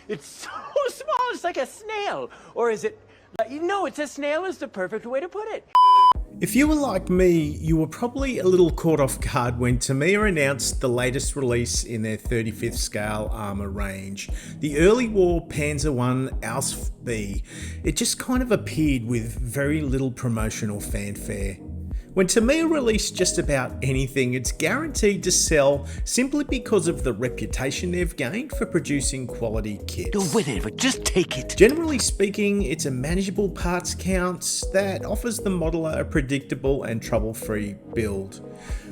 It's so small, it's like a snail. Or is it, no, it's a snail is the perfect way to put it. If you were like me, you were probably a little caught off guard when Tamiya announced the latest release in their 35th scale armour range, the early war Panzer I Ausf B. It just kind of appeared with very little promotional fanfare. When Tamiya release just about anything, it's guaranteed to sell simply because of the reputation they've gained for producing quality kits. Whatever, just take it. Generally speaking, it's a manageable parts count that offers the modeler a predictable and trouble-free build.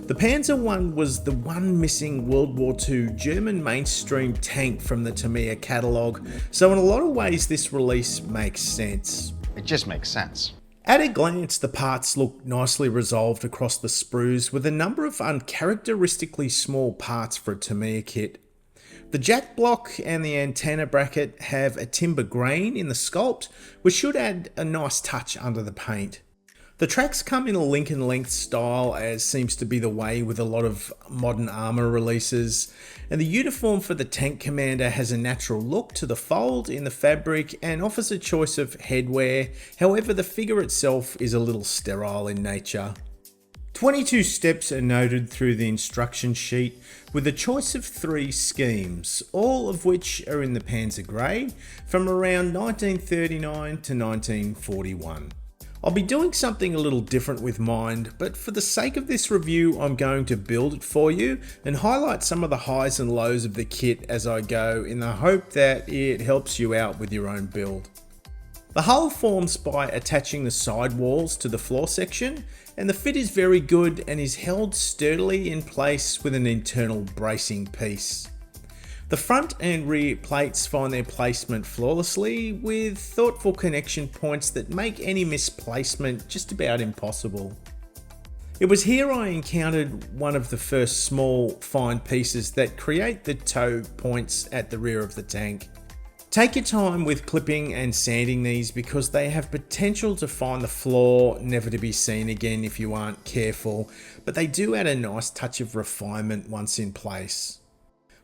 The Panzer I was the one missing World War II German mainstream tank from the Tamiya catalogue, so in a lot of ways this release makes sense. It just makes sense. At a glance, the parts look nicely resolved across the sprues with a number of uncharacteristically small parts for a Tamiya kit. The jack block and the antenna bracket have a timber grain in the sculpt, which should add a nice touch under the paint. The tracks come in a Lincoln length style, as seems to be the way with a lot of modern armour releases, and the uniform for the tank commander has a natural look to the fold in the fabric and offers a choice of headwear. However, the figure itself is a little sterile in nature. 22 steps are noted through the instruction sheet with a choice of 3 schemes, all of which are in the Panzer Grey from around 1939 to 1941. I'll be doing something a little different with mine, but for the sake of this review I'm going to build it for you and highlight some of the highs and lows of the kit as I go in the hope that it helps you out with your own build. The hull forms by attaching the side walls to the floor section, and the fit is very good and is held sturdily in place with an internal bracing piece. The front and rear plates find their placement flawlessly with thoughtful connection points that make any misplacement just about impossible. It was here I encountered one of the first small fine pieces that create the toe points at the rear of the tank. Take your time with clipping and sanding these because they have potential to find the flaw never to be seen again if you aren't careful, but they do add a nice touch of refinement once in place.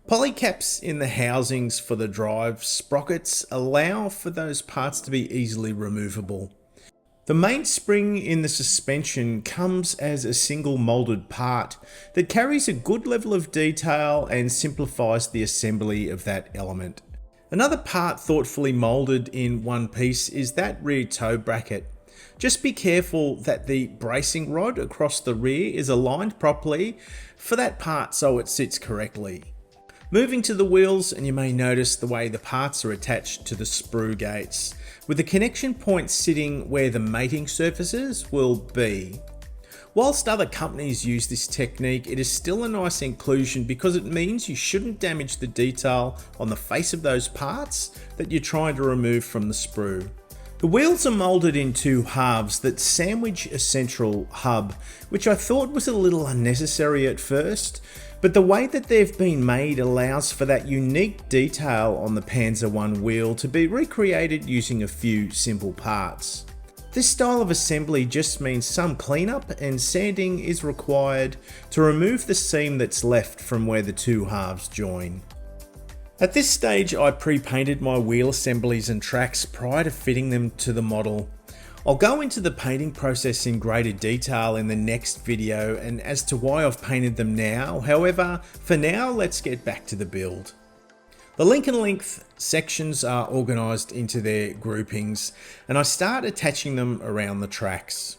Polycaps in the housings for the drive sprockets allow for those parts to be easily removable. The mainspring in the suspension comes as a single moulded part that carries a good level of detail and simplifies the assembly of that element. Another part thoughtfully moulded in one piece is that rear toe bracket. Just be careful that the bracing rod across the rear is aligned properly for that part so it sits correctly. Moving to the wheels, and you may notice the way the parts are attached to the sprue gates, with the connection points sitting where the mating surfaces will be. Whilst other companies use this technique, it is still a nice inclusion because it means you shouldn't damage the detail on the face of those parts that you're trying to remove from the sprue. The wheels are moulded in 2 halves that sandwich a central hub, which I thought was a little unnecessary at first, but the way that they've been made allows for that unique detail on the Panzer I wheel to be recreated using a few simple parts. This style of assembly just means some cleanup and sanding is required to remove the seam that's left from where the 2 halves join. At this stage I pre-painted my wheel assemblies and tracks prior to fitting them to the model. I'll go into the painting process in greater detail in the next video and as to why I've painted them now. However, for now let's get back to the build. The Lincoln length sections are organised into their groupings and I start attaching them around the tracks.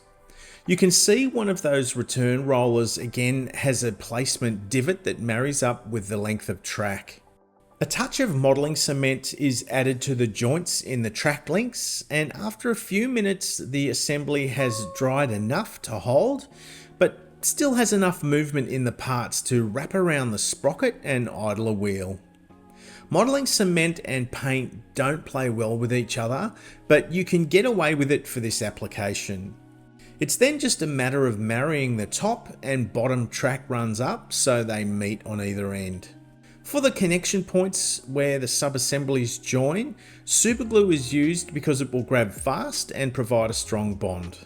You can see one of those return rollers again has a placement divot that marries up with the length of track. A touch of modelling cement is added to the joints in the track links, and after a few minutes the assembly has dried enough to hold, but still has enough movement in the parts to wrap around the sprocket and idle a wheel. Modelling cement and paint don't play well with each other, but you can get away with it for this application. It's then just a matter of marrying the top and bottom track runs up so they meet on either end. For the connection points where the sub-assemblies join, superglue is used because it will grab fast and provide a strong bond.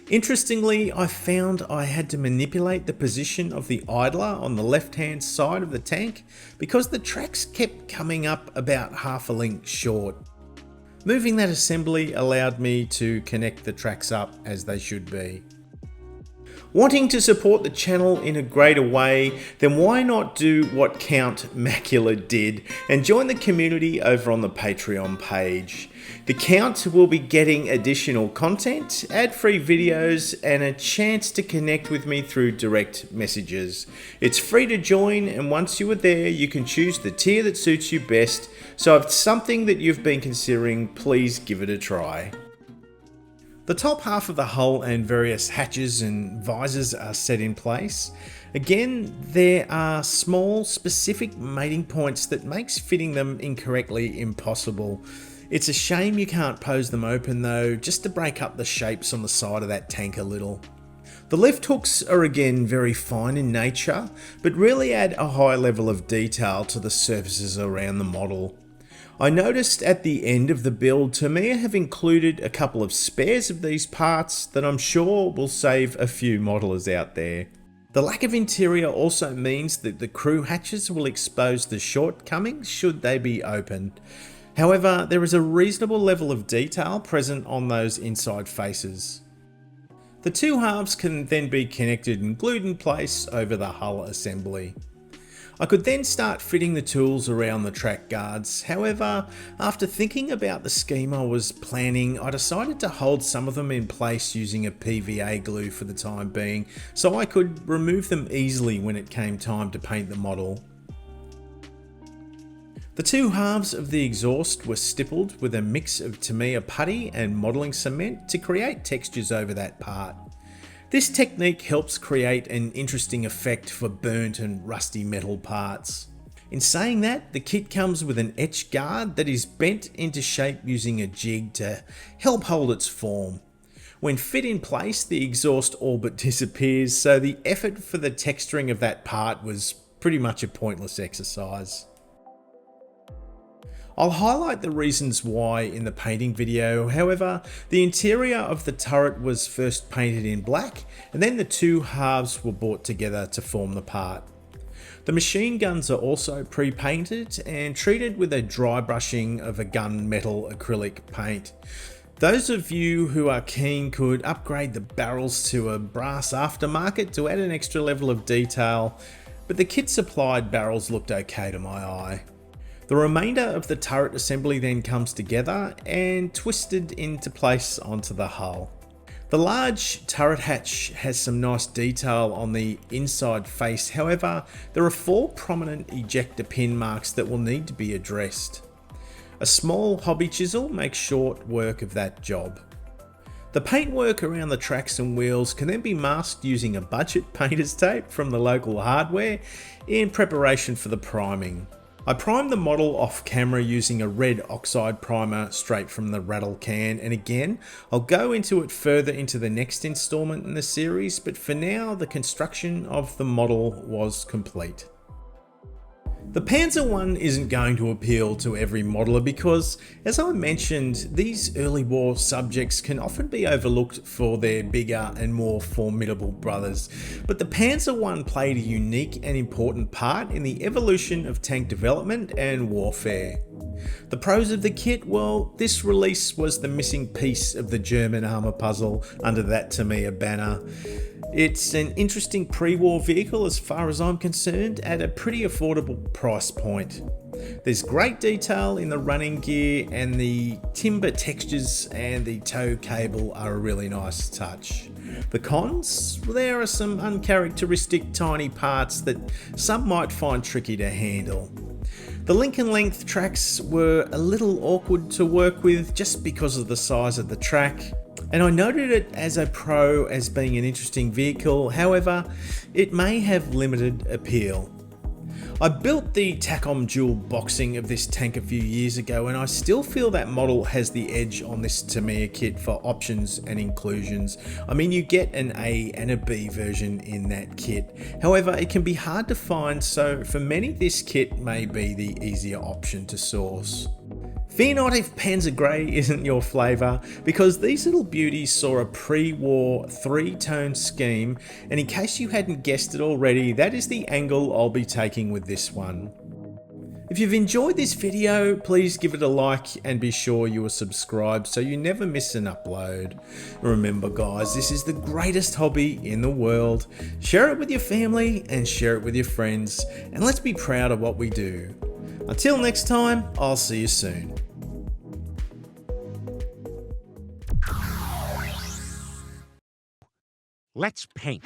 Interestingly, I found I had to manipulate the position of the idler on the left hand side of the tank because the tracks kept coming up about half a link short. Moving that assembly allowed me to connect the tracks up as they should be. Wanting to support the channel in a greater way, then why not do what Count Macula did and join the community over on the Patreon page. The Count will be getting additional content, ad-free videos, and a chance to connect with me through direct messages. It's free to join, and once you are there, you can choose the tier that suits you best. So if it's something that you've been considering, please give it a try. The top half of the hull and various hatches and visors are set in place. Again, there are small specific mating points that makes fitting them incorrectly impossible. It's a shame you can't pose them open though, just to break up the shapes on the side of that tank a little. The lift hooks are again very fine in nature, but really add a high level of detail to the surfaces around the model. I noticed at the end of the build, Tamiya have included a couple of spares of these parts that I'm sure will save a few modelers out there. The lack of interior also means that the crew hatches will expose the shortcomings should they be opened. However, there is a reasonable level of detail present on those inside faces. The two halves can then be connected and glued in place over the hull assembly. I could then start fitting the tools around the track guards. However, after thinking about the scheme I was planning, I decided to hold some of them in place using a PVA glue for the time being, so I could remove them easily when it came time to paint the model. The two halves of the exhaust were stippled with a mix of Tamiya putty and modelling cement to create textures over that part. This technique helps create an interesting effect for burnt and rusty metal parts. In saying that, the kit comes with an etch guard that is bent into shape using a jig to help hold its form. When fit in place, the exhaust all but disappears, so the effort for the texturing of that part was pretty much a pointless exercise. I'll highlight the reasons why in the painting video. However, the interior of the turret was first painted in black, and then the two halves were brought together to form the part. The machine guns are also pre-painted and treated with a dry brushing of a gunmetal acrylic paint. Those of you who are keen could upgrade the barrels to a brass aftermarket to add an extra level of detail, but the kit supplied barrels looked okay to my eye. The remainder of the turret assembly then comes together and twisted into place onto the hull. The large turret hatch has some nice detail on the inside face, however, there are 4 prominent ejector pin marks that will need to be addressed. A small hobby chisel makes short work of that job. The paintwork around the tracks and wheels can then be masked using a budget painter's tape from the local hardware in preparation for the priming. I primed the model off camera using a red oxide primer straight from the rattle can, and again I'll go into it further into the next installment in the series, but for now the construction of the model was complete. The Panzer I isn't going to appeal to every modeler because, as I mentioned, these early war subjects can often be overlooked for their bigger and more formidable brothers, but the Panzer I played a unique and important part in the evolution of tank development and warfare. The pros of the kit, well, this release was the missing piece of the German armour puzzle under that Tamiya banner. It's an interesting pre-war vehicle as far as I'm concerned, at a pretty affordable price point. There's great detail in the running gear, and the timber textures and the tow cable are a really nice touch. The cons? There are some uncharacteristic tiny parts that some might find tricky to handle. The Lincoln length tracks were a little awkward to work with just because of the size of the track, and I noted it as a pro as being an interesting vehicle. However, it may have limited appeal. I built the Takom dual boxing of this tank a few years ago, and I still feel that model has the edge on this Tamiya kit for options and inclusions. I mean, you get an A and a B version in that kit. However, it can be hard to find, so for many this kit may be the easier option to source. Fear not if Panzer Grey isn't your flavour, because these little beauties saw a pre-war 3-tone scheme, and in case you hadn't guessed it already, that is the angle I'll be taking with this one. If you've enjoyed this video, please give it a like and be sure you are subscribed so you never miss an upload. Remember guys, this is the greatest hobby in the world. Share it with your family and share it with your friends, and let's be proud of what we do. Until next time, I'll see you soon. Let's paint.